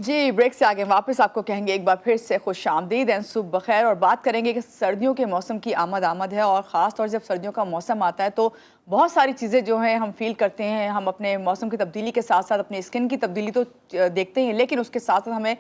जी, break से आगे वापस आपको कहेंगे एक बार फिर से खुशामदीद एंड सुबह बखैर। और बात करेंगे कि सर्दियों के मौसम की आमद है और ख़ास तौर से जब सर्दियों का मौसम आता है तो बहुत सारी चीज़ें जो हैं हम फील करते हैं। हम अपने मौसम की तब्दीली के साथ साथ अपनी स्किन की तब्दीली तो देखते हैं, लेकिन उसके साथ साथ हमें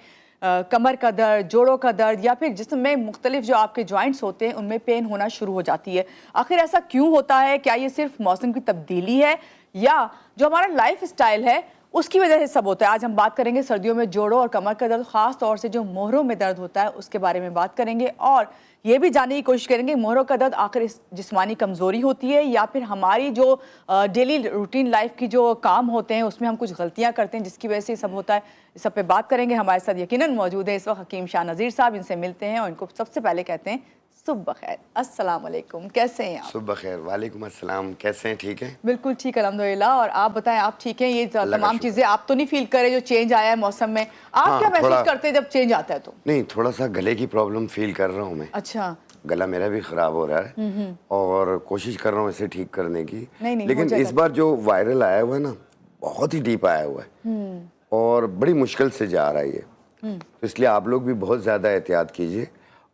कमर का दर्द, जोड़ों का दर्द या फिर जिस्म में मुख्तलिफ जो आपके जॉइंट्स होते हैं उनमें पेन होना शुरू हो जाती है। आखिर ऐसा क्यों होता है? क्या ये सिर्फ मौसम की तब्दीली है या जो हमारा लाइफ स्टाइल है उसकी वजह से सब होता है? आज हम बात करेंगे सर्दियों में जोड़ों और कमर का दर्द, खास तौर से जो मोहरों में दर्द होता है उसके बारे में बात करेंगे और ये भी जानने की कोशिश करेंगे मोहरों का दर्द आखिर इस जिस्मानी कमजोरी होती है या फिर हमारी जो डेली रूटीन लाइफ की जो काम होते हैं उसमें हम कुछ गलतियां करते हैं जिसकी वजह से ये सब होता है। इस सब पे बात करेंगे। हमारे साथ यकीनन मौजूद है इस वक्त हकीम शाह नज़ीर साहब, इनसे मिलते हैं और इनको सबसे पहले कहते हैं सुबह खैर। अस्सलाम वालेकुम, कैसे हैं आप? सुबह खैर। वालेकुम अस्सलाम, कैसे हैं? ठीक हैं? बिल्कुल ठीक, अल्हम्दुलिल्लाह। और आप बताएं, आप ठीक हैं? ये तमाम चीजें आप तो नहीं फील कर रहे जो चेंज आया है मौसम में? आप क्या महसूस करते हैं जब चेंज आता है? तो नहीं, थोड़ा सा गले की प्रॉब्लम फील कर रहा हूँ मैं। अच्छा, गला मेरा भी खराब हो रहा है और कोशिश कर रहा हूँ इसे ठीक करने की। नहीं, लेकिन इस बार जो वायरल आया हुआ है ना, बहुत ही डीप आया हुआ है और बड़ी मुश्किल से जा रहा है ये। तो इसलिए आप लोग भी बहुत ज़्यादा एहतियात कीजिए।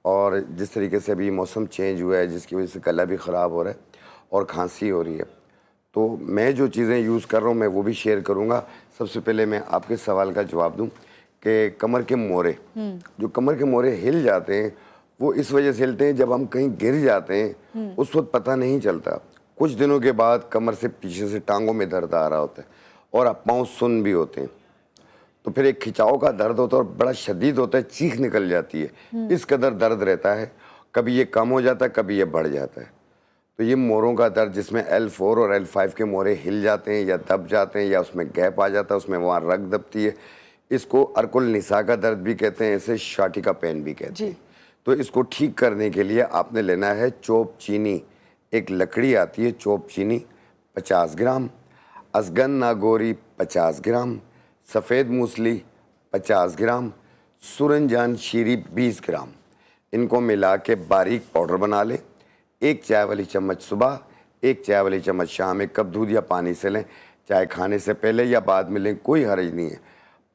और जिस तरीके से अभी मौसम चेंज हुआ है जिसकी वजह से गला भी ख़राब हो रहा है और खांसी हो रही है, तो मैं जो चीज़ें यूज़ कर रहा हूँ मैं वो भी शेयर करूँगा। सबसे पहले मैं आपके सवाल का जवाब दूँ कि कमर के मोरे, जो कमर के मोरे हिल जाते हैं वो इस वजह से हिलते हैं जब हम कहीं गिर जाते हैं उस वक्त पता नहीं चलता। कुछ दिनों के बाद कमर से पीछे से टांगों में दर्द आ रहा होता है और पाँव सुन्न भी होते हैं। तो फिर एक खिंचाव का दर्द होता है और बड़ा शदीद होता है, चीख निकल जाती है। इस कदर दर्द रहता है। कभी ये कम हो जाता है, कभी ये बढ़ जाता है। तो ये मोरों का दर्द जिसमें L4 और L5 के मोरे हिल जाते हैं या दब जाते हैं या उसमें गैप आ जाता है, उसमें वहाँ रग दबती है, इसको अर्कुल निसा का दर्द भी कहते हैं, इसे शाटी का पेन भी कहते हैं। तो इसको ठीक करने के लिए आपने लेना है चोप चीनी। एक लकड़ी आती है चोप चीनी 50 ग्राम, असगन नागोरी 50 ग्राम, सफ़ेद मूसली 50 ग्राम, सूरनजान शीरी 20 ग्राम। इनको मिला के बारीक पाउडर बना लें। एक चाय वाली चम्मच सुबह, एक चाय वाली चम्मच शाम, एक कप दूध या पानी से लें। चाय खाने से पहले या बाद में लें, कोई हर्ज नहीं है।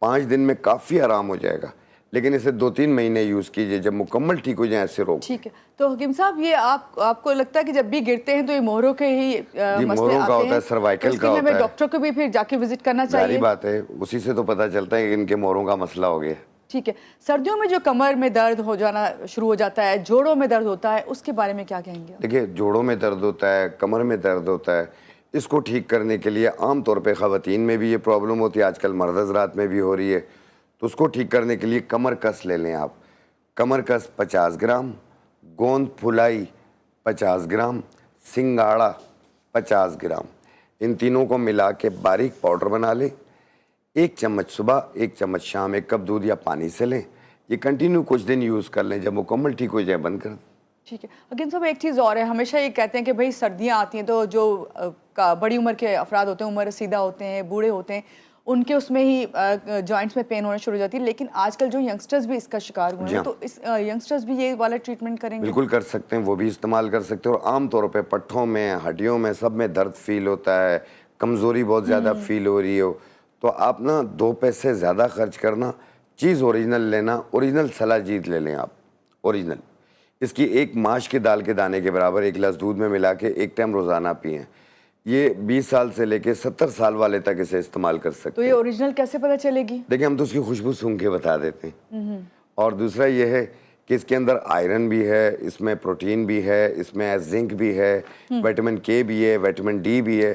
5 दिन में काफ़ी आराम हो जाएगा, लेकिन इसे 2-3 महीने यूज़ कीजिए। जब मुकम्मल ठीक हो जाए ऐसे रोक। ठीक है। तो हकीम साहब, ये आपको लगता है कि जब भी गिरते हैं तो ये मोहरों के ही मसले मोहरों का होता है, तो सर्वाइकल का होता है। डॉक्टर को भी फिर जाके विजिट करना सारी चाहिए। बात है, उसी से तो पता चलता है कि इनके मोहरों का मसला हो गया। ठीक है। सर्दियों में जो कमर में दर्द हो जाना शुरू हो जाता है, जोड़ों में दर्द होता है, उसके बारे में क्या कहेंगे? देखिए, जोड़ों में दर्द होता है, कमर में दर्द होता है। इसको ठीक करने के लिए आम तौर पे ख़वातीन में भी ये प्रॉब्लम होती है, आजकल मर्द हज़रात में भी हो रही है। तो उसको ठीक करने के लिए कमर कस ले लें आप। कमर कस 50 ग्राम, गोंद फुलाई 50 ग्राम, सिंगाड़ा 50 ग्राम। इन तीनों को मिला के बारीक पाउडर बना लें। 1 चम्मच सुबह, 1 चम्मच शाम, 1 कप दूध या पानी से लें। ये कंटिन्यू कुछ दिन यूज़ कर लें, जब मुकम्मल ठीक हो जाए बंद कर दें। ठीक है। अगेन सब एक चीज़ और है, हमेशा ये कहते हैं कि भाई सर्दियाँ आती हैं तो जो बड़ी उम्र के अफराद होते हैं, उम्र रसीदा होते हैं, बूढ़े होते हैं, उनके उसमें ही जॉइंट्स में पेन होना शुरू हो जाती है। लेकिन आजकल जो यंगस्टर्स भी इसका शिकार हुए हैं, तो इस यंगस्टर्स भी ये वाला ट्रीटमेंट करेंगे? बिल्कुल कर सकते हैं, वो भी इस्तेमाल कर सकते हैं। और आम तौर पे पट्ठों में, हड्डियों में, सब में दर्द फील होता है, कमज़ोरी बहुत ज़्यादा फील हो रही हो, तो आप ना 2 पैसे ज़्यादा खर्च करना, चीज़ ओरिजिनल लेना। ओरिजिनल सलाजीत ले लें आप, ओरिजिनल। इसकी 1 माश की दाल के दाने के बराबर 1 गिलास दूध में मिला के 1 टाइम रोज़ाना पिएँ। ये 20 साल से लेके 70 साल वाले तक इसे इस्तेमाल कर सकते हैं। तो ये ओरिजिनल कैसे पता चलेगी? देखिए, हम तो उसकी खुशबू सूंघ के बता देते हैं। और दूसरा ये है कि इसके अंदर आयरन भी है, इसमें प्रोटीन भी है, इसमें जिंक भी है, विटामिन के भी है, विटामिन डी भी है।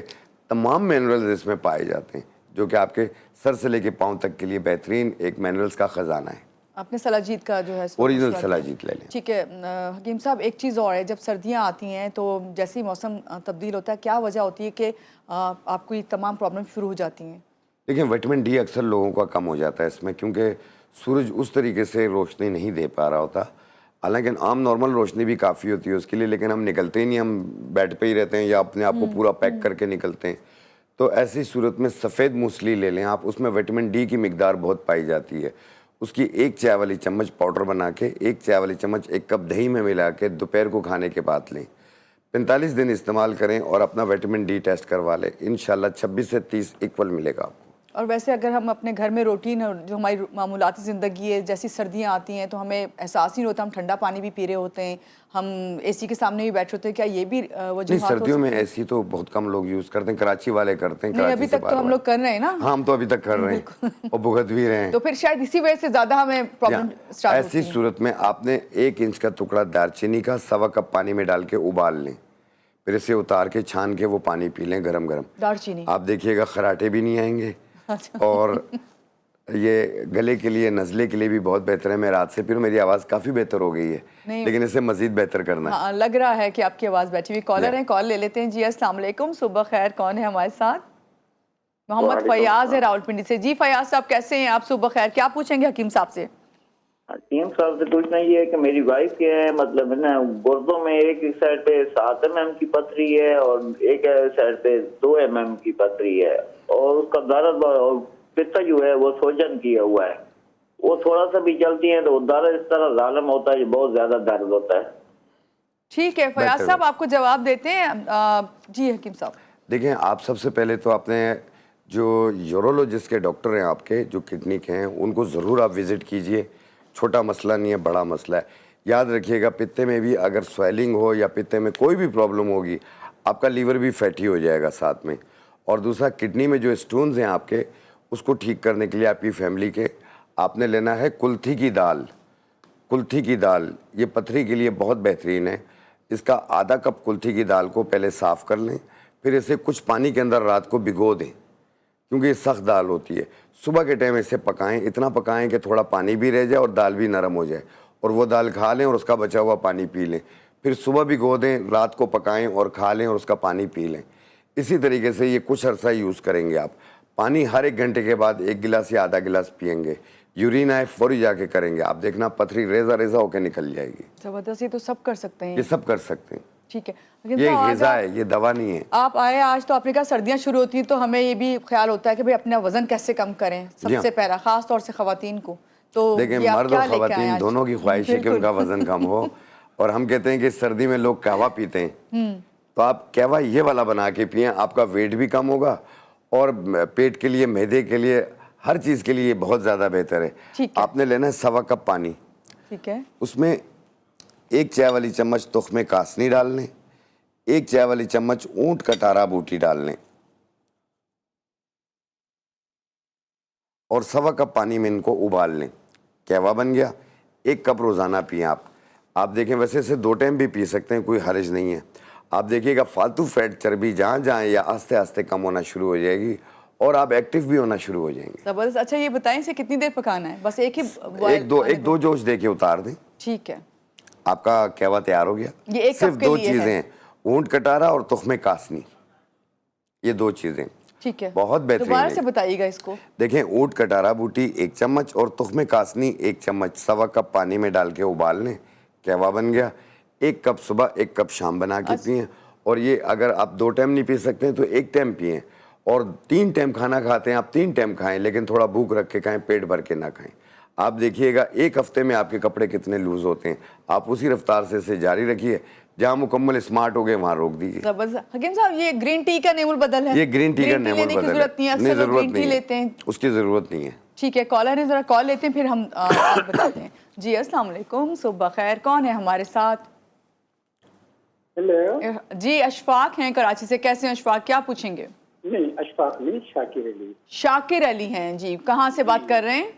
तमाम मिनरल्स इसमें पाए जाते हैं जो कि आपके सर से लेके पाँव तक के लिए बेहतरीन एक मिनरल्स का ख़जाना है। आपने सलाजीत का जो है ओरिजिनल सलाजीत ले लें। ठीक है। हकीम साहब, एक चीज़ और है, जब सर्दियां आती हैं तो जैसे ही मौसम तब्दील होता है, क्या वजह होती है कि आपको ये तमाम प्रॉब्लम शुरू हो जाती हैं? देखिए, विटामिन डी अक्सर लोगों का कम हो जाता है इसमें, क्योंकि सूरज उस तरीके से रोशनी नहीं दे पा रहा होता। हालांकि आम नॉर्मल रोशनी भी काफ़ी होती है उसके लिए, लेकिन हम निकलते ही नहीं, हम बेड पे ही रहते हैं या अपने आप को पूरा पैक करके निकलते हैं। तो ऐसी सूरत में सफ़ेद मूसली ले लें आप, उसमें विटामिन डी की मिकदार बहुत पाई जाती है। उसकी 1 चाय वाली चम्मच पाउडर बना के 1 चाय वाली चम्मच 1 कप दही में मिला के दोपहर को खाने के बाद लें। 45 दिन इस्तेमाल करें और अपना विटामिन डी टेस्ट करवा लें। इंशाल्लाह 26 से 30 इक्वल मिलेगा आपको। और वैसे अगर हम अपने घर में रूटीन और जो हमारी मामूलाती ज़िंदगी है, जैसी सर्दियाँ आती हैं तो हमें एहसास ही नहीं होता, हम ठंडा पानी भी पी रहे होते हैं, हम एसी के सामने भी बैठे होते हैं, क्या ये भी नहीं, वजूहात हो सर्दियों में सकती हैं? एसी तो बहुत कम लोग यूज़ करते हैं, कराची वाले करते हैं, नहीं, कराची अभी से तक तो बाहर हम वाले। लोग कर रहे हैं ना। हाँ, हम तो अभी तक कर रहे हैं और भुगत भी रहे हैं। तो फिर शायद इसी वजह से ज़्यादा हमें प्रॉब्लम स्टार्ट ऐसी होती है। सूरत में आपने 1 इंच का टुकड़ा दालचीनी का 1.25 कप पानी में डाल के उबाल लें, फिर इसे उतार के छान के वो पानी पी लें गरम गरम। दालचीनी। आप देखिएगा खराटे भी नहीं आएंगे अच्छा। और ये गले के लिए, नज़ले के लिए भी बहुत बेहतर है। मैं रात से फिर मेरी आवाज़ काफ़ी बेहतर हो गई है, नहीं। लेकिन इसे मज़ीद बेहतर करना है। हाँ, लग रहा है कि आपकी आवाज़ बैठी हुई। कॉलर या। हैं, कॉल ले लेते हैं। जी अस्सलाम वालेकुम, सुबह खैर। कौन है हमारे साथ? मोहम्मद वालेकुम फयाज है सलाम। रावलपिंडी से। जी फयाज साहब, कैसे हैं आप? सुबह खैर। क्या पूछेंगे हकीम साहब से? हकीम साहब से पूछना ये है कि मेरी वाइफ के है, मतलब है ना, गुर्दों में एक साइड पे 7 mm की पथरी है और एक साइड पे 2 mm की पथरी है, और उसका दर्द और पित्ता जो है वो सोजन किया हुआ है। वो थोड़ा सा भी चलती है तो दर्द इस तरह जालिम होता है जो बहुत ज्यादा दर्द होता है। ठीक है फयाज बेहतर साहब, है। आपको जवाब देते हैं। जी हकीम साहब। देखिए, आप सबसे पहले तो आपने जो यूरोलॉजिस्ट के डॉक्टर हैं आपके, जो किडनी के हैं, उनको ज़रूर आप विज़िट कीजिए। छोटा मसला नहीं है, बड़ा मसला है। याद रखिएगा, पित्ते में भी अगर स्वेलिंग हो या पित्ते में कोई भी प्रॉब्लम होगी, आपका लीवर भी फैटी हो जाएगा साथ में। और दूसरा, किडनी में जो स्टोन्स हैं आपके, उसको ठीक करने के लिए आपकी फैमिली के आपने लेना है कुल्थी की दाल। कुल्थी की दाल ये पथरी के लिए बहुत बेहतरीन है। इसका आधा कप कुल्थी की दाल को पहले साफ़ कर लें, फिर इसे कुछ पानी के अंदर रात को भिगो दें, क्योंकि ये सख्त दाल होती है। सुबह के टाइम इसे पकाएं, इतना पकाएं कि थोड़ा पानी भी रह जाए और दाल भी नरम हो जाए, और वो दाल खा लें और उसका बचा हुआ पानी पी लें। फिर सुबह भिगो दें, रात को पकाएं और खा लें और उसका पानी पी लें। इसी तरीके से ये कुछ अर्सा यूज़ करेंगे आप। पानी हर 1 घंटे के बाद 1 गिलास या आधा गिलास पियेंगे। यूरिन आए फौरी जाके करेंगे, आप देखना पथरी रेजा रेजा होकर निकल जाएगी। जबरदस्त, ये तो सब कर सकते हैं। ये सब कर सकते हैं। ठीक है। ये साहब, ग़िज़ा आज है, ये दवा नहीं है। आप आए आज, तो आपने कहा सर्दियां शुरू होती हैं तो हमें ये भी ख्याल होता है कि भाई अपना वजन कैसे कम करें, सबसे पहला खास तौर से खवातीन को। तो देखें, ये आप मर्द क्या और लेके आए खवातीन आज? दोनों की ख्वाहिश है कि बिल्कुल। उनका वजन कम हो। और हम कहते हैं कि सर्दी में लोग कहवा पीते हैं, तो आप कहवा ये वाला बना के पिए, आपका वेट भी कम होगा और पेट के लिए, मैदे के लिए, हर चीज़ के लिए ये बहुत ज़्यादा बेहतर है। ठीक है। आपने लेना है 1.25 कप पानी, ठीक है। उसमें 1 चाय वाली चम्मच तुख्मे कासनी डाल लें, 1 चाय वाली चम्मच ऊंट कटारा बूटी डाल लें, और 1.25 कप पानी में इनको उबाल लें। कहवा बन गया। 1 कप रोज़ाना पिए आप देखें, वैसे इसे 2 टाइम भी पी सकते हैं, कोई हर्ज नहीं है। आप देखिएगा फालतू फैट चर्बी जहाँ जहाँ या आस्ते आस्ते कम होना शुरू हो जाएगी और आप एक्टिव भी होना शुरू हो जाएंगे। जबरदस्त। अच्छा, ये बताएं इसे कितनी देर पकाना है? बस एक ही एक दो जोश दे के उतार दें, ठीक है। आपका कहवा तैयार हो गया। ये 1 सिर्फ कप के 2 लिए चीज़ें है। हैं, ऊंट कटारा और तुख्मे कासनी, ये 2 चीज़ें ठीक है, बहुत बेहतरीन दोबारा है। से बताइएगा इसको। देखें, ऊंट कटारा बूटी 1 चम्मच और तुख्मे कासनी 1 चम्मच 1.25 कप पानी में डाल के उबाल लें, कहवा बन गया। 1 कप सुबह 1 कप शाम बना के पिएं। और ये अगर आप 2 टाइम नहीं पी सकते हैं तो 1 टाइम पिएं, और 3 टाइम खाना खाते हैं आप 3 टाइम खाएं, लेकिन थोड़ा भूख रख के खाएं, पेट भर के ना खाएं। आप देखिएगा 1 हफ्ते में आपके कपड़े कितने लूज होते हैं। आप उसी रफ्तार से इसे जारी रखिए, जहाँ मुकम्मल स्मार्ट हो गए वहाँ रोक दीजिए। जबरदस्त। हकीम साहब, ये ग्रीन टी का नेमुल बदल है? ये ग्रीन टी का नेमुल लेने की बदल जरूरत नहीं है, नहीं, अक्सर लोग जरूरत ग्रीन टी नहीं है, लेते हैं। उसकी ज़रूरत नहीं है। ठीक है, कॉलर है, जरा कॉल लेते हैं, फिर हम बात बताते हैं। जी अस्सलाम वालेकुम, सुबह खैर। कौन है हमारे साथ? हेलो। जी अशफाक हैं कराची से। कैसे हैं अशफाक, क्या पूछेंगे? नहीं, अशफाक नहीं, शाकिर अली। शाकिर अली हैं जी। कहाँ से बात कर रहे हैं?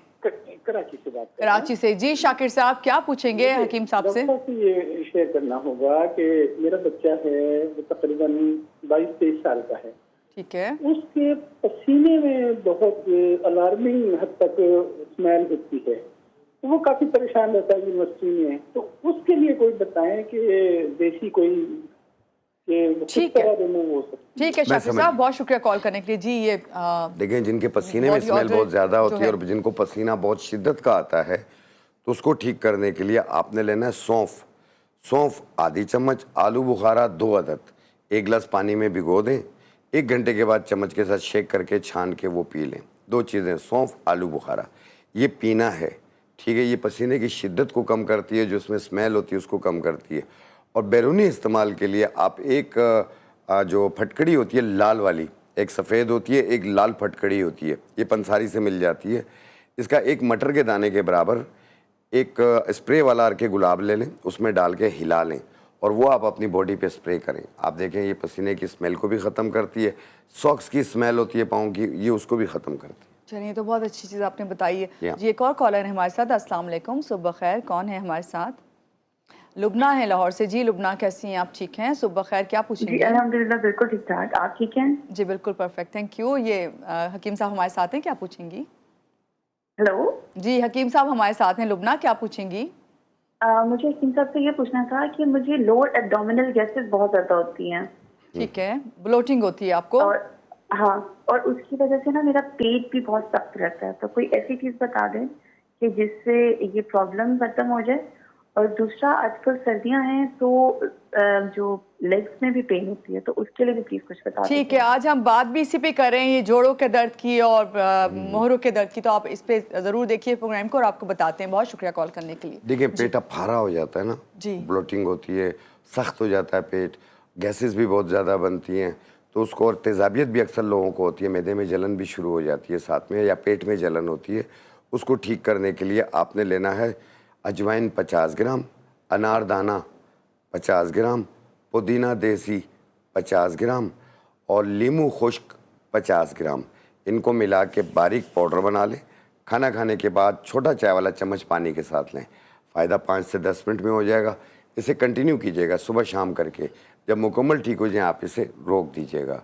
कराची से बात कर रहे हैं। कराची से। जी शाकिर साहब, क्या पूछेंगे हकीम साहब से? डॉक्टर से ये शेयर करना होगा कि मेरा बच्चा है, वो तकरीबन 22-23 साल का है। ठीक है। उसके पसीने में बहुत अलार्मिंग हद तक स्मेल होती है, तो वो काफी परेशान रहता है यूनिवर्सिटी में। तो उसके लिए कोई बताएं कि देसी कोई ठीक है, ठीक है शाकिर साहब, बहुत शुक्रिया कॉल करने के लिए। जी ये देखें, जिनके पसीने में स्मेल बहुत ज़्यादा होती है और जिनको पसीना बहुत शिद्दत का आता है, तो उसको ठीक करने के लिए आपने लेना है सौंफ आधी चम्मच, आलू बुखारा 2 अदद, 1 गिलास पानी में भिगो दें। 1 घंटे के बाद चम्मच के साथ शेक करके छान के वो पी लें। 2 चीज़ें, सौंफ आलू बुखारा, ये पीना है। ठीक है, ये पसीने की शिद्दत को कम करती है, जो उसमें स्मेल होती है उसको कम करती है। और बैरूनी इस्तेमाल के लिए आप एक जो फटकड़ी होती है लाल वाली, एक सफ़ेद होती है, एक लाल फटकड़ी होती है, ये पंसारी से मिल जाती है। इसका एक मटर के दाने के बराबर एक स्प्रे वाला अर्के गुलाब ले लें, उसमें डाल के हिला लें और वो आप अपनी बॉडी पे स्प्रे करें। आप देखें ये पसीने की स्मेल को भी ख़त्म करती है, सॉक्स की स्मेल होती है पाँव की, ये उसको भी ख़त्म करती है। चलिए, तो बहुत अच्छी चीज़ आपने बताई है। Yeah. जी, एक और कॉलर है हमारे साथ। अस्सलाम वालेकुम, सुबह खैर, कौन है हमारे साथ? लुबना है लाहौर से। जी लुबना, कैसी हैं आप? ठीक हैं? सुबह खैर, क्या जी पूछेंगे? अल्हम्दुलिल्लाह बिल्कुल ठीक ठाक। आप ठीक हैं? जी बिल्कुल परफेक्ट, थैंक यू। ये हकीम साहब हमारे साथ हैं, क्या पूछेंगी? हेलो। जी हकीम साहब हमारे साथ हैं। लुबना, क्या पूछेंगी? मुझे हकीम साहब से ये पूछना था कि मुझे लोअर एब्डोमिनल गैसेस बहुत ज़्यादा होती हैं। ठीक है, ब्लोटिंग होती है आपको? और हाँ, और उसकी वजह से ना मेरा पेट भी बहुत सख्त रहता है, तो कोई ऐसी चीज़ बता दें कि जिससे ये प्रॉब्लम खत्म हो जाए। और दूसरा, आजकल सर्दियां हैं तो जो लेग्स में भी पेन होती है, तो उसके लिए भी प्लीज कुछ बता ठीक है, आज हम बात भी इसी पे कर रहे हैं, ये जोड़ों के दर्द की और मोहरों के दर्द की, तो आप इस पे जरूर देखिए प्रोग्राम को और आपको बताते हैं। बहुत शुक्रिया कॉल करने के लिए। देखिए पेट अब फारा हो जाता है ना जी, ब्लोटिंग होती है, सख्त हो जाता है पेट, गैसेस भी बहुत ज़्यादा बनती हैं, तो उसको और तेज़ाबियत भी अक्सर लोगों को होती है, मैदे में जलन भी शुरू हो जाती है साथ में, या पेट में जलन होती है। उसको ठीक करने के लिए आपने लेना है अजवाइन 50 ग्राम, अनारदाना 50 ग्राम, पुदीना देसी 50 ग्राम और लीमू खुश्क 50 ग्राम। इनको मिला के बारीक पाउडर बना लें। खाना खाने के बाद छोटा चाय वाला चम्मच पानी के साथ लें। फ़ायदा 5 से 10 मिनट में हो जाएगा। इसे कंटिन्यू कीजिएगा सुबह शाम करके। जब मुकम्मल ठीक हो जाए आप इसे रोक दीजिएगा।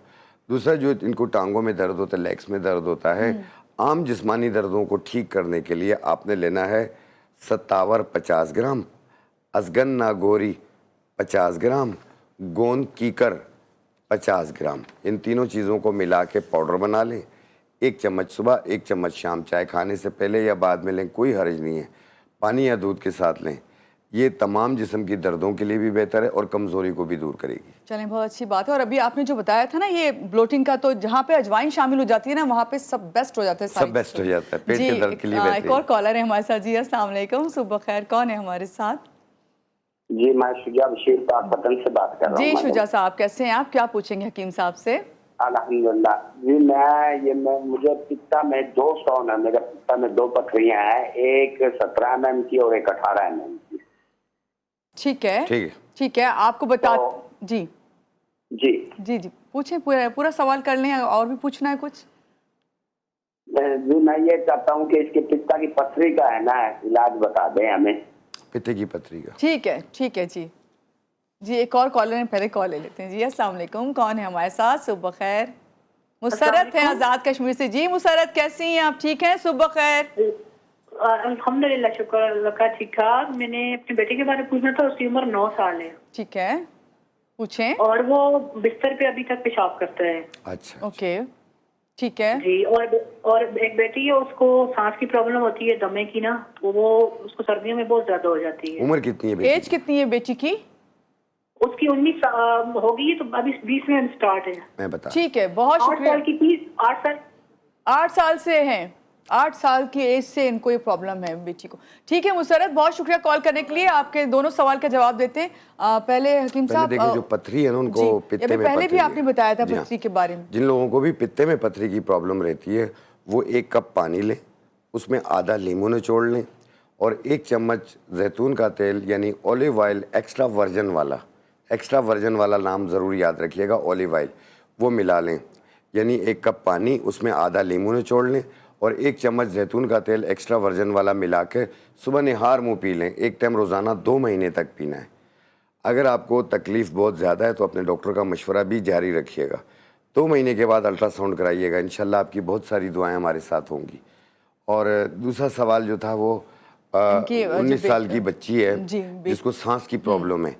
दूसरा, जो इनको टांगों में दर्द होता है, लेग्स में दर्द होता है, आम जिस्मानी दर्दों को ठीक करने के लिए आपने लेना है सत्तावर 50 ग्राम, अजगन नागौरी 50 ग्राम, गोंद कीकर 50 ग्राम। इन तीनों चीज़ों को मिला के पाउडर बना लें। 1 चम्मच सुबह, 1 चम्मच शाम, चाय खाने से पहले या बाद में लें, कोई हर्ज नहीं है। पानी या दूध के साथ लें। ये तमाम जिस्म की दर्दों के लिए भी बेहतर है और कमज़ोरी को भी दूर करेगी। चलें, बहुत अच्छी बात है। और अभी आपने जो बताया था ना ये ब्लोटिंग का, तो जहाँ पे अजवाइन शामिल हो जाती है ना, वहाँ पे सब बेस्ट हो जाता है। सब बेस्ट हो जाता है, पेट के दर्द के लिए एक बेहतरीन। और कॉलर है हमारे साथ। जी अस्सलाम वालेकुम, सुबह खैर, कौन है हमारे साथ? जी मैं शुजा बशीर पाकपतन से बात कर रहा हूँ। जी शुजा साहब, कैसे हैं आप? क्या पूछेंगे हकीम साहब से? अल्हम्दुलिल्लाह जी। मुझे पित्ता में 2 स्टोन है, मेरे पित्ता में 2 पथरियां हैं, एक 17 mm की और एक 18 mm की। ठीक है, ठीक है, ठीक है, आपको बता जी जी जी जी पूछें, पूरा सवाल कर लें, और भी पूछना है कुछ? जी मैं ये चाहता हूँ कि इसके पित्ता की पथरी का है ना इलाज बता दें हमें। पित्ते की पथरी का। ठीक है, ठीक है जी। जी एक और कॉलर है, पहले कॉल ले लेते हैं। जी अस्सलाम वालेकुम, कौन है हमारे साथ? सुबह खैर, मुसरत है आज़ाद कश्मीर से। जी मुसरत, कैसी हैं आप? ठीक हैं? सुबह खैर। अल्हम्दुलिल्लाह, शुक्र अल्लाह का, ठीक ठाक। मैंने अपने बेटे के बारे में पूछना था, उसकी उम्र 9 साल है। ठीक है, पूछें। और वो बिस्तर पे अभी तक पेशाब करता है। अच्छा, ओके, ठीक है जी। और एक बेटी है, उसको सांस की प्रॉब्लम होती है, दमे की ना, तो वो उसको सर्दियों में बहुत ज्यादा हो जाती है। उम्र कितनी है बेटी? एज कितनी है बेटी की? उसकी 19 हो गई है, तो अभी 20 में स्टार्ट है। मैं बता। ठीक है, बहुत 8 शुक्रिया। साल की थी, 8 साल 8 साल से हैं, 8 साल की एज से इनको ये प्रॉब्लम है बेटी को। ठीक है मुसरत, बहुत शुक्रिया कॉल करने के लिए। आपके दोनों सवाल का जवाब देते हैं। पहले हकीम पहले साहब, देखिए जो पथरी है ना, उनको पित्ते में पहले भी पथरी आपने है। बताया था जी हाँ। पथरी के बारे में। जिन लोगों को भी पित्ते में पथरी की प्रॉब्लम रहती है, वो 1 कप पानी लें, उसमें आधा नींबू निचोड़ लें और 1 चम्मच जैतून का तेल यानी ऑलिव ऑयल एक्स्ट्रा वर्जन वाला नाम ज़रूर याद रखिएगा, ऑलिव ऑयल, वो मिला लें। यानी 1 कप पानी, उसमें आधा नींबू निचोड़ लें और 1 चम्मच जैतून का तेल एक्स्ट्रा वर्जन वाला मिला के सुबह निहार मुँह पी लें। 1 टाइम रोज़ाना 2 महीने तक पीना है। अगर आपको तकलीफ़ बहुत ज़्यादा है तो अपने डॉक्टर का मशवरा भी जारी रखिएगा। 2 महीने के बाद अल्ट्रासाउंड कराइएगा, इंशाल्लाह आपकी बहुत सारी दुआएं हमारे साथ होंगी। और दूसरा सवाल जो था वो 19 साल की बच्ची है जिसको सांस की प्रॉब्लम है,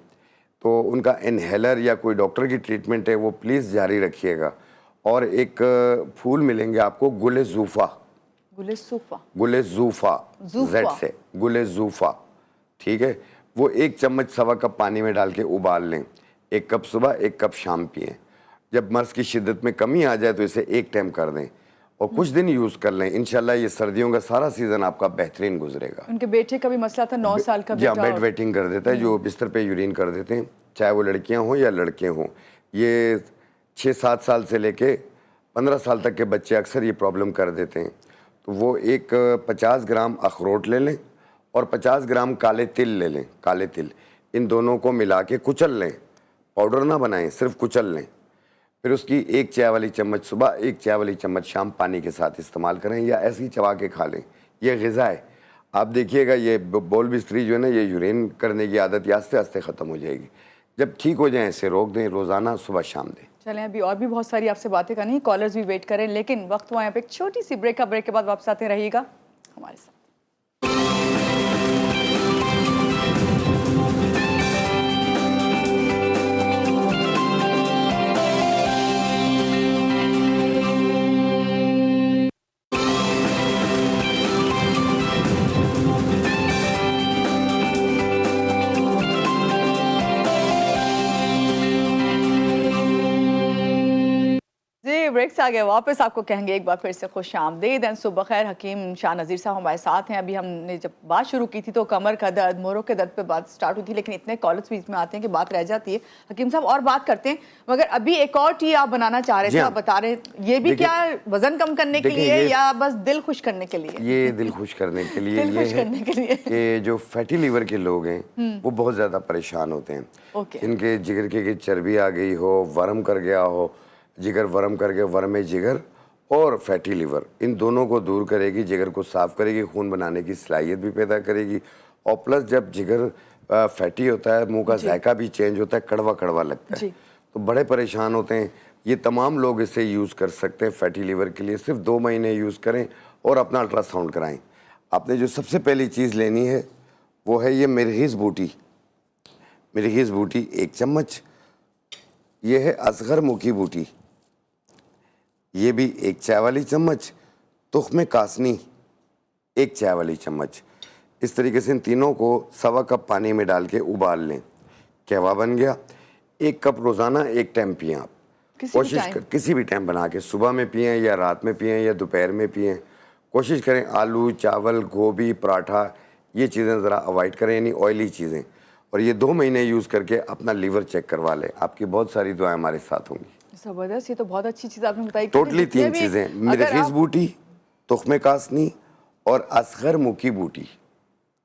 तो उनका इनहेलर या कोई डॉक्टर की ट्रीटमेंट है वो प्लीज़ जारी रखिएगा। और एक फूल मिलेंगे आपको, गुले ज़ूफ़ा, जेड से गुले ज़ूफ़ा, ठीक है, वो 1 चम्मच सवा कप पानी में डाल के उबाल लें। 1 कप सुबह, 1 कप शाम पिएं। जब मर्ज़ की शिद्दत में कमी आ जाए तो इसे 1 टाइम कर दें और कुछ दिन यूज़ कर लें। इंशाल्लाह ये सर्दियों का सारा सीज़न आपका बेहतरीन गुजरेगा। उनके बेटे का भी मसला था, 9 साल का बेटा। बेड वेटिंग कर देता है, जो बिस्तर पे यूरिन कर देते हैं, चाहे वो लड़कियां हों या लड़के हों। ये 6-7 साल से लेके 15 साल तक के बच्चे अक्सर ये प्रॉब्लम कर देते हैं। तो वो एक 50 ग्राम अखरोट ले लें और 50 ग्राम काले तिल ले लें, काले तिल, इन दोनों को मिला के कुचल लें, पाउडर ना बनाएं, सिर्फ कुचल लें। फिर उसकी 1 चाय वाली चम्मच सुबह, 1 चाय वाली चम्मच शाम पानी के साथ इस्तेमाल करें या ऐसे ही चबा के खा लें। ये ग़िज़ा है। आप देखिएगा ये बॉल बिस्तरी जो है ना, ये यूरिन करने की आदत ये आस्ते आस्ते ख़त्म हो जाएगी। जब ठीक हो जाए इसे रोक दें, रोज़ाना सुबह शाम दें। चलें, अभी और भी बहुत सारी आपसे बातें करनी है, कॉलर्स भी वेट करें, लेकिन वक्त हुआ यहाँ पे एक छोटी सी ब्रेक का। ब्रेक के बाद वापस आते रहिएगा हमारे साथ। ब्रेक से आ गए वापस, आपको कहेंगे एक बार फिर से खुश आमदीद एंड सुबह खैर। हकीम शाह नज़ीर साहब हमारे साथ हैं। अभी हमने जब बात शुरू की थी तो कमर का दर्द, मोरों के दर्द पे बात स्टार्ट हुई थी, लेकिन इतने कॉलर्स बीच में आते हैं कि बात रह जाती है। हकीम साहब और बात करते हैं, मगर अभी एक और टी आप बनाना चाह रहे थे, आप बता रहे ये भी क्या वजन कम करने के लिए या बस दिल खुश करने के लिए? ये दिल खुश करने के लिए, ये है कि जो फैटी लीवर के लोग हैं वो बहुत ज़्यादा परेशान होते हैं। इनके जिगर की चर्बी आ गई हो, वर्म कर गया हो, जिगर वर्म करके वर्म जिगर और फैटी लीवर, इन दोनों को दूर करेगी, जिगर को साफ़ करेगी, खून बनाने की सलाहियत भी पैदा करेगी। और प्लस जब जिगर फैटी होता है, मुंह का जायका भी चेंज होता है, कड़वा कड़वा लगता है, तो बड़े परेशान होते हैं। ये तमाम लोग इसे यूज़ कर सकते हैं फैटी लीवर के लिए। सिर्फ 2 महीने यूज़ करें और अपना अल्ट्रासाउंड कराएँ। आपने जो सबसे पहली चीज़ लेनी है वो है ये मिर्गीज़ बूटी। मिर्गीज़ बूटी 1 चम्मच, ये है असगर मुखी बूटी, ये भी 1 चाय वाली चम्मच, तुख्म कासनी 1 चाय वाली चम्मच। इस तरीके से इन तीनों को 1.25 कप पानी में डाल के उबाल लें। कहवा बन गया। 1 कप रोज़ाना 1 टाइम पिएँ आप। कोशिश कर किसी भी टाइम बना के, सुबह में पिएँ या रात में पिएँ या दोपहर में पिएँ। कोशिश करें आलू, चावल, गोभी, पराठा ये चीज़ें ज़रा अवॉइड करें, यानी ऑयली चीज़ें। और ये 2 महीने यूज़ करके अपना लीवर चेक करवा लें। आपकी बहुत सारी दुआएं हमारे साथ होंगी। ज़बरदस्त, ये तो बहुत अच्छी चीज़ आपने बताई। टोटली 3 चीज़ें, मिर्गीज़ बूटी, तुख्म कासनी और असगर मुखी बूटी,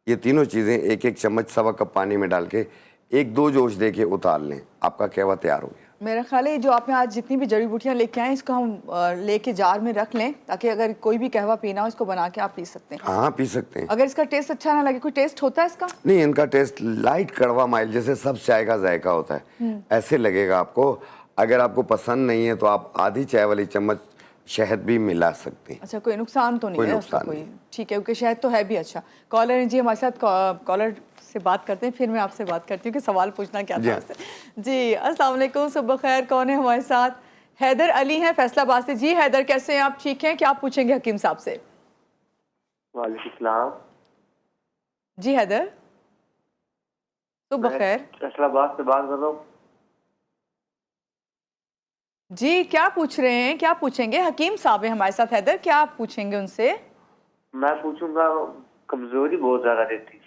ये तीनों चीज़ें 1-1 चम्मच 1.25 कप पानी में डाल के 1-2 जोश दे के उतार लें, आपका कहवा तैयार हो गया। मेरा ख्याल है जो आपने आज जितनी भी जड़ी बूटियां लेके आए, इसको हम लेके जार में रख लें, ताकि अगर कोई भी कहवा पीना हो इसको बना के आप पी सकते हैं। हाँ, पी सकते हैं। अगर इसका टेस्ट अच्छा ना लगे, कोई टेस्ट होता है इसका? नहीं, इनका टेस्ट लाइट कड़वा माइल्ड, जैसे सब चाय का जायका होता है ऐसे लगेगा आपको। अगर आपको पसंद नहीं है तो आप आधी चाय वाली चम्मच शहद भी मिला सकते हैं। अच्छा, कोई नुकसान तो नहीं है उसका कोई? ठीक है, क्योंकि शहद तो है भी अच्छा। कॉलर जी हमारे साथ, कॉलर से बात करते हैं, फिर मैं आपसे बात करती हूँ कि सवाल पूछना क्या था आपसे। जी अस्सलाम वालेकुम, सुबह खैर। कौन है हमारे साथ? हैदर अली हैं फैसलाबाद से। जी हैदर, कैसे हैं आप? ठीक हैं? क्या आप पूछेंगे हकीम साहब से? वालेकुम सलाम। जी हैदर, सुबह खैर। फैसलाबाद से बात कर रहा हूँ। जी क्या पूछ रहे हैं, क्या पूछेंगे? हकीम साहब है हमारे साथ। हैदर, क्या आप पूछेंगे उनसे? मैं पूछूंगा, कमजोरी बहुत ज्यादा रहती है।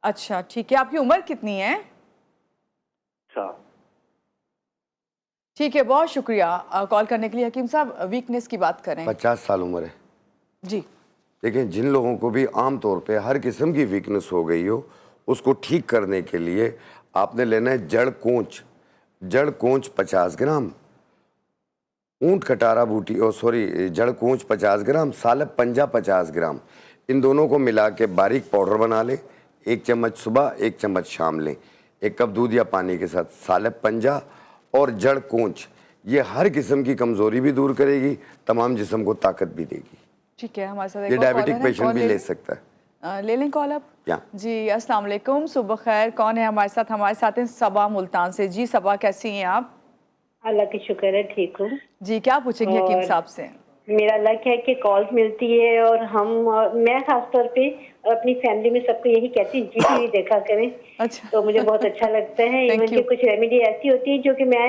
अच्छा ठीक है, आपकी उम्र कितनी है? ठीक है, बहुत शुक्रिया कॉल करने के लिए। हकीम साहब, वीकनेस की बात करें। 50 साल उम्र है जी। देखिए, जिन लोगों को भी आम तौर पे हर किस्म की वीकनेस हो गई हो, उसको ठीक करने के लिए आपने लेना है जड़ कोंच। जड़ कोंच 50 ग्राम, ऊंट खटारा बूटी जड़ कोंच 50 ग्राम, सालब पंजा 50 ग्राम, इन दोनों को मिला के बारीक पाउडर बना लें। 1 चम्मच सुबह, 1 चम्मच शाम लें। 1 कप दूध या पानी के साथ सालब पंजा और जड़ कोंच, ये हर किस्म की कमजोरी भी दूर करेगी, तमाम जिस्म को ताकत भी देगी। ठीक है, हमारे साथ ये डायबिटिक पेशेंट भी ले सकता है। ले लें कॉल अब। क्या? जी अस्सलाम वालेकुम, सुबह खैर। कौन है हमारे साथ? हमारे साथ हैं सबा मुल्तान से। जी सबा, कैसी हैं आप? अल्लाह की शुक्र है, ठीक हूँ। जी क्या पूछेंगे हकीम साहब से? मेरा लक है कि कॉल मिलती है और मैं खास तौर पे अपनी फैमिली में सबको यही कहती हूँ, जी देखा करें। अच्छा। तो मुझे बहुत अच्छा लगता है। इवन कि कुछ रेमेडी ऐसी होती है जो कि मैं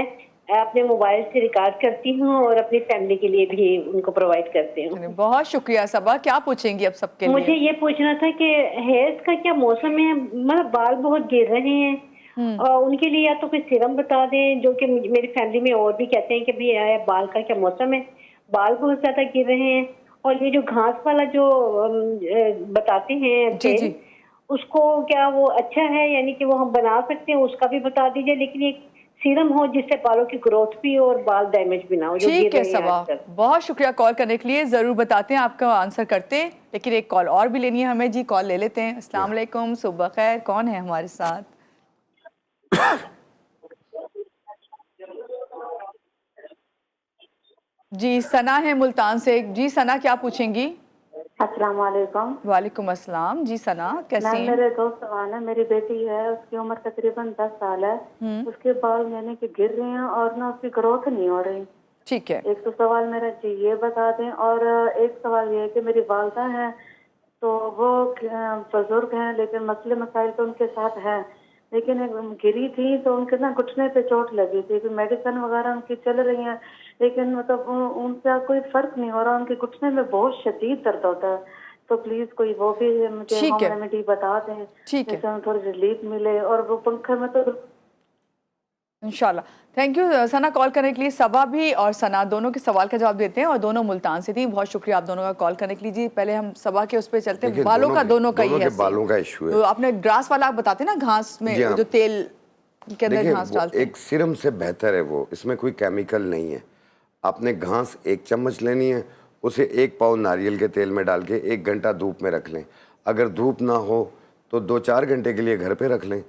अपने मोबाइल से रिकॉर्ड करती हूँ और अपनी फैमिली के लिए भी उनको प्रोवाइड करती हूँ। बहुत शुक्रिया सबा। क्या पूछेंगी अब सबके लिए? मुझे ये पूछना था कि हेयर्स का क्या मौसम है, मतलब बाल बहुत गिर रहे हैं और उनके लिए या तो कोई सीरम बता दें, जो कि मेरी फैमिली में और भी कहते हैं कि भाई बाल का क्या मौसम है, बाल बहुत ज्यादा गिर रहे हैं, और ये जो घास वाला जो बताते हैं जी, तेल, जी। उसको क्या वो अच्छा है, यानी कि वो हम बना सकते हैं, उसका भी बता दीजिए, लेकिन एक सीरम हो जिससे बालों की ग्रोथ भी हो और बाल डैमेज भी ना हो जो गिर ठीक है रहे हैं सबा, आजकल। बहुत शुक्रिया कॉल करने के लिए। जरूर बताते हैं, आपका आंसर करते हैं, लेकिन एक कॉल और भी लेनी है हमें जी। कॉल ले लेते हैं। अस्सलाम वालेकुम, सुबह खैर, कौन है हमारे साथ? जी सना है मुल्तान से। जी सना, क्या पूछेंगी? अस्सलाम वालेकुम। वालेकुम अस्सलाम। जी सना, कैसी मैम हैं? मेरे दो सवाल है। मेरी बेटी है, उसकी उम्र तकरीबन 10 साल है। उसके बाल यानी कि गिर रहे हैं और ना उसकी ग्रोथ नहीं हो रही। ठीक है। एक तो सवाल मेरा जी ये बता दें, और एक सवाल ये है कि मेरी वालदा है, तो वो बुजुर्ग हैं लेकिन मसले मसाइल तो उनके साथ हैं, लेकिन एक गिरी थी तो उनके ना घुटने पे चोट लगी थी, फिर मेडिसिन वगैरह उनकी चल रही हैं, लेकिन मतलब उनका कोई फर्क नहीं हो रहा। उनके घुटने में बहुत शदीद दर्द होता है, तो प्लीज कोई वो भी मुझे ठीक होम है। रेमेडी बता दें ठीक है, जिससे हमें थोड़ी रिलीफ मिले। और वो पंखे में तो इंशाल्लाह। थैंक यू सना कॉल करने के लिए। सबा भी और सना दोनों के सवाल का जवाब देते हैं, और दोनों मुल्तान से थी। बहुत शुक्रिया आप दोनों का कॉल करने के लिए जी। पहले हम सबा के उस पर चलते हैं। देखिए, बालों का दोनों का ही दोनों है के बालों का इशू तो है। आपने ग्रास वाला आप बताते ना, घास में जी हाँ। जो तेल के अंदर देखिए, घास वो डालते हैं। एक सीरम से बेहतर है वो, इसमें कोई केमिकल नहीं है। आपने घास 1 चम्मच लेनी है, उसे 1 पाव नारियल के तेल में डाल के 1 घंटा धूप में रख लें। अगर धूप ना हो तो 2-4 घंटे के लिए घर पे रख लें,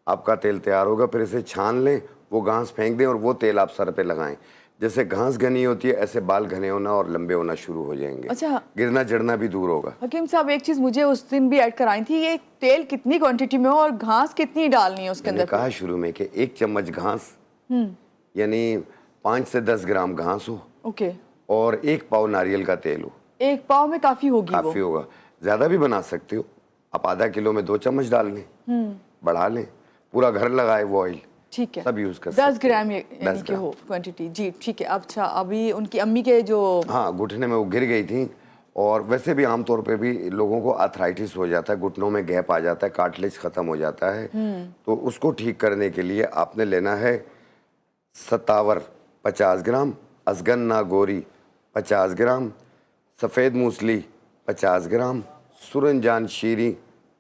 आपका तेल तैयार होगा। फिर इसे छान लें, वो घास फेंक दें और वो तेल आप सर पे लगाएं। जैसे घास घनी होती है, ऐसे बाल घने होना और लंबे होना शुरू हो जाएंगे। अच्छा, गिरना जड़ना भी दूर होगा। हकीम साहब एक चीज मुझे उस दिन भी ऐड कराई थी, ये तेल कितनी क्वांटिटी में हो और घास कितनी डालनी है उसके मैंने अंदर? कहा शुरू में कि 1 चम्मच घास यानी 5 से 10 ग्राम घास हो, ओके, और 1 पाव नारियल का तेल हो। 1 पाव में काफी होगी वो? काफ़ी होगा। ज़्यादा भी बना सकते हो आप, आधा किलो में 2 चम्मच डाल लें, बढ़ा लें, पूरा घर लगाए वो ऑयल। ठीक है, सब यूज़ कर 10 सकते ग्राम हैं। यानी 10 कि ग्राम। हो क्वांटिटी जी। ठीक है। अच्छा, अभी उनकी अम्मी के जो हाँ, घुटने में वो गिर गई थी, और वैसे भी आमतौर पे भी लोगों को आर्थराइटिस हो जाता है, घुटनों में गैप आ जाता है, कार्टिलेज ख़त्म हो जाता है। तो उसको ठीक करने के लिए आपने लेना है सतावर 50 ग्राम, असगन नागौरी 50 ग्राम, सफ़ेद मूसली 50 ग्राम, सूरजजान शीरी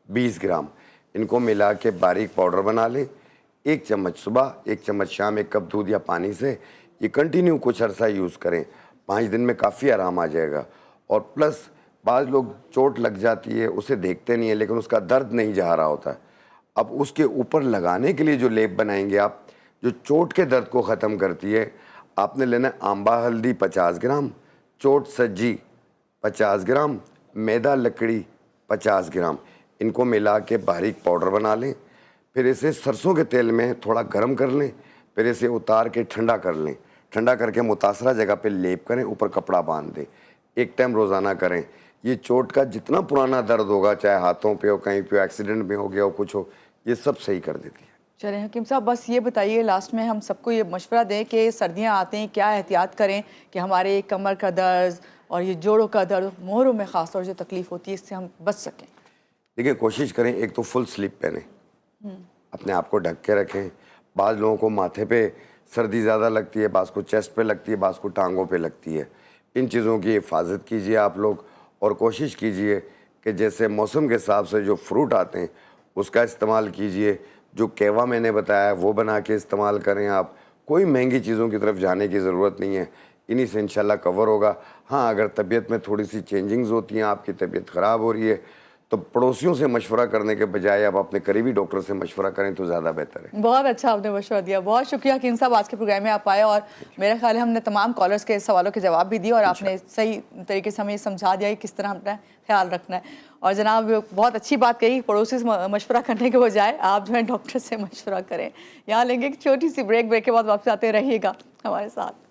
20 ग्राम। इनको मिला के बारीक पाउडर बना लें। 1 चम्मच सुबह, 1 चम्मच शाम, 1 कप दूध या पानी से ये कंटिन्यू कुछ अरसा यूज़ करें। 5 दिन में काफ़ी आराम आ जाएगा। और प्लस बाज़ लोग चोट लग जाती है, उसे देखते नहीं है, लेकिन उसका दर्द नहीं जा रहा होता है। अब उसके ऊपर लगाने के लिए जो लेप बनाएंगे आप, जो चोट के दर्द को ख़त्म करती है, आपने लेना है आंबा हल्दी 50 ग्राम, चोट सज्जी 50 ग्राम, मैदा लकड़ी 50 ग्राम। इनको मिला के बारीक पाउडर बना लें। फिर इसे सरसों के तेल में थोड़ा गर्म कर लें, फिर इसे उतार के ठंडा कर लें। ठंडा करके मुतासरा जगह पे लेप करें, ऊपर कपड़ा बांध दें। 1 टाइम रोज़ाना करें। ये चोट का जितना पुराना दर्द होगा, चाहे हाथों पे हो, कहीं पे एक्सीडेंट में हो गया हो, कुछ हो, ये सब सही कर देती है। चलें हकीम साहब, बस ये बताइए लास्ट में हम सबको ये मशवरा दें कि सर्दियां आते हैं, क्या एहतियात करें कि हमारे कमर का दर्द और ये जोड़ों का दर्द, मोहरों में ख़ास तौर से तकलीफ होती है, इससे हम बच सकें। देखिए, कोशिश करें एक तो फुल स्लीप पहने, अपने आप को ढक के रखें। बाज़ लोगों को माथे पे सर्दी ज़्यादा लगती है, बाज़ को चेस्ट पे लगती है, बाज़ को टांगों पे लगती है। इन चीज़ों की हिफाजत कीजिए आप लोग, और कोशिश कीजिए कि जैसे मौसम के हिसाब से जो फ्रूट आते हैं उसका इस्तेमाल कीजिए। जो कहवा मैंने बताया वो बना के इस्तेमाल करें आप। कोई महंगी चीज़ों की तरफ जाने की ज़रूरत नहीं है, इन्हीं से इंशाल्लाह कवर होगा। हाँ, अगर तबीयत में थोड़ी सी चेंजिंग्स होती हैं, आपकी तबीयत ख़राब हो रही है, तो पड़ोसियों से मशवरा करने के बजाय आप अपने करीबी डॉक्टर से मशवरा करें तो ज़्यादा बेहतर है। बहुत अच्छा आपने मशवरा दिया, बहुत शुक्रिया हकीम साहब, आज के प्रोग्राम में आप आए, और मेरा ख्याल है हमने तमाम कॉलर्स के सवालों के जवाब भी दिए, और आपने सही तरीके से हमें समझा दिया कि किस तरह अपना ख्याल रखना है। और जनाब बहुत अच्छी बात कही, पड़ोसी से मशवरा करने के बजाय आप जो है डॉक्टर से मशवरा करें। यहाँ लेंगे एक छोटी सी ब्रेक के बाद वापस आते रहिएगा हमारे साथ।